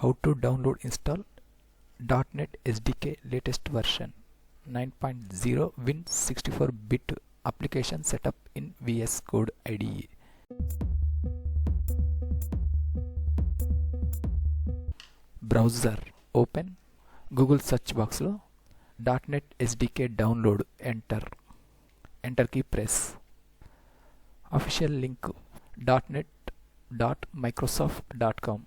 How to download install .NET SDK latest version 9.0 Win 64-bit application setup in VS Code IDE. Browser open, Google search box lo .NET SDK download, enter key press. Official link .NET.microsoft.com.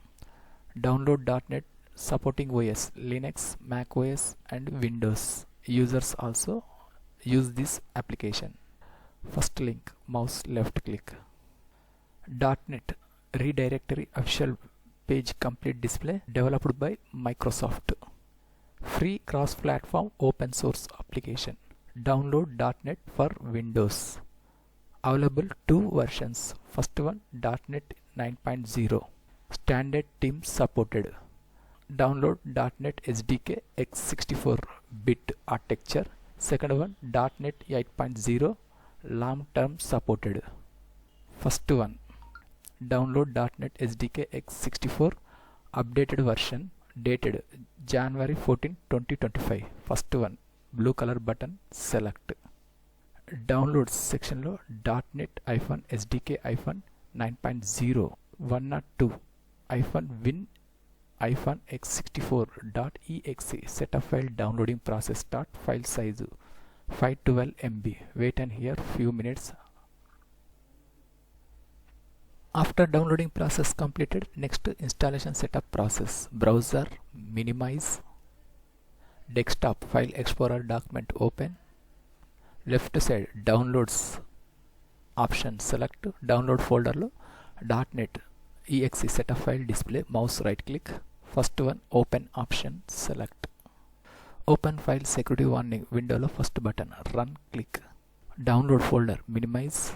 Download .NET supporting OS, Linux, Mac OS and Windows. Users also use this application. First link, mouse left click. .NET redirectory official page complete display developed by Microsoft. Free cross-platform open source application. Download .NET for Windows. Available two versions. First one .NET 9.0. Standard team supported. Download .NET SDK x64-bit architecture. Second one .NET 8.0 long-term supported. First one download .NET SDK x64 updated version dated January 14, 2025. First one blue color button select. Downloads section lo .NET-SDK 9.0 102 win x64.exe setup file downloading process start. File size 512 MB. Wait and hear few minutes. After downloading process completed, next installation setup process. Browser minimize. Desktop file explorer document open. Left side downloads option select. Download folder lo .NET exe setup file display. Mouse right click. First one open option select. Open file security warning window lo first button run click. Download folder minimize.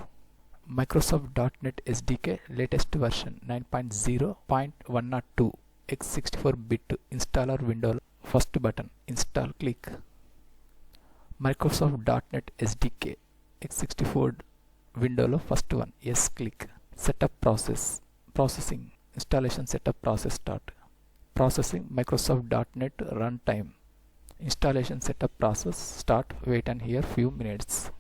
Microsoft.NET SDK latest version 9.0.102 x64-bit installer window first button install click. Microsoft.NET SDK x64 window lo first one yes click. Setup process processing installation setup process start. Processing Microsoft.NET runtime installation setup process start. Wait and hear few minutes.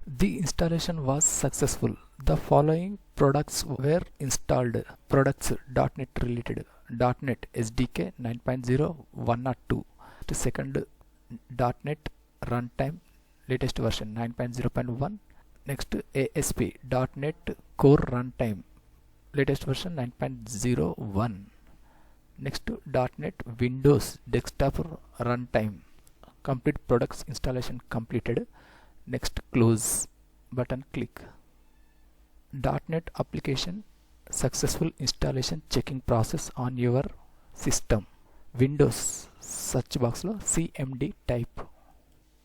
The installation was successful. The following products were installed. Products .NET related. .NET SDK 9.0 102. Second .NET runtime latest version 9.0.1. Next ASP .NET Core runtime latest version 9.01. Next .NET Windows desktop runtime. Complete products installation completed. Next close button click. .NET application successful installation checking process on your system. Windows search box lo CMD type.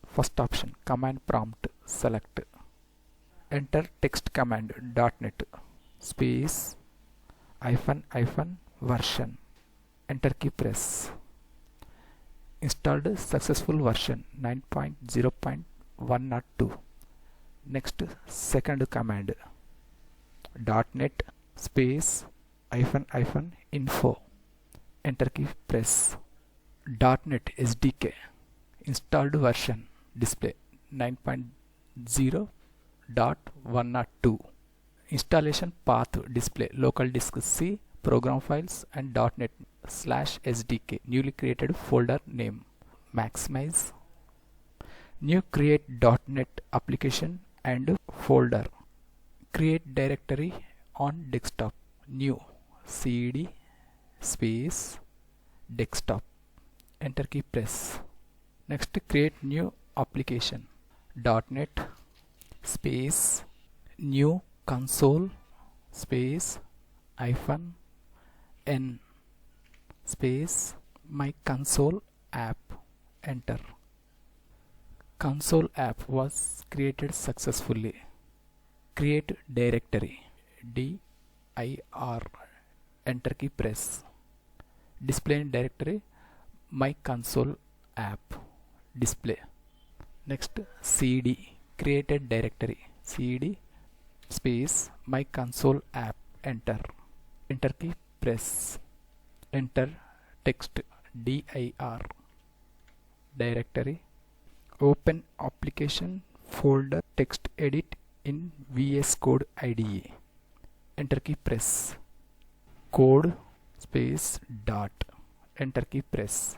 First option command prompt select. Enter text command .NET space -version. Enter key press. Installed successful version 9.0.102. Next second command .NET space -info. Enter key press. .NET SDK installed version display 9.0.102. Installation path display local disk C program files and .NET/SDK newly created folder name. Maximize. New create .NET application and folder. Create directory on desktop. New cd space desktop. Enter key press. Next create new application. .NET space new console space -n space my console app. Enter. Console app was created successfully. Create directory dir. Enter key press. Display in directory my console app display. Next cd created directory cd space my console app. enter. Enter key press. Enter text dir directory. Open application folder text edit in VS Code IDE. Enter key press. Code space dot. Enter key press.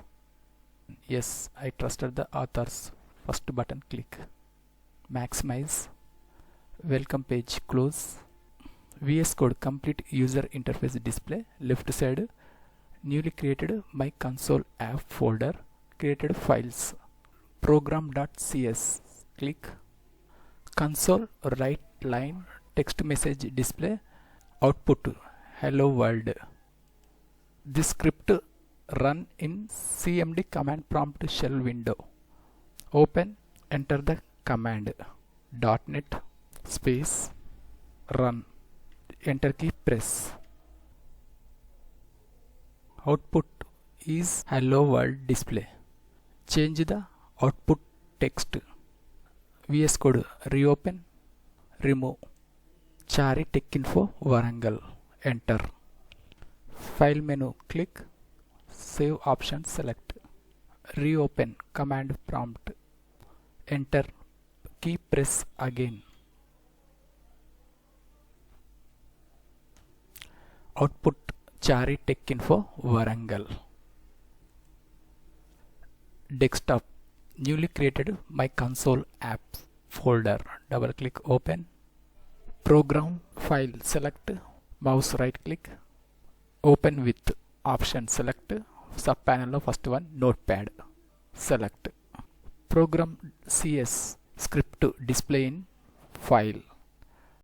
Yes, I trusted the authors. First button click. Maximize. Welcome page close. VS Code complete user interface display. Left side newly created my console app folder. Created files. Program.cs. Click. Console right line text message display. Output hello world. This script run in cmd command prompt shell window. Open, enter the command .NET space run. Enter key press. Output is hello world display. Change the output text. VS Code reopen, remove. Chari Tech Info Warangal. Enter. File menu click. Save option select. Reopen command prompt. Enter key press again. Output Chari Tech Info Warangal. Desktop newly created my console app folder. Double click open. Program file select. Mouse right click. Open with option select. Sub panel of first one notepad. Select. Program CS script to display in file.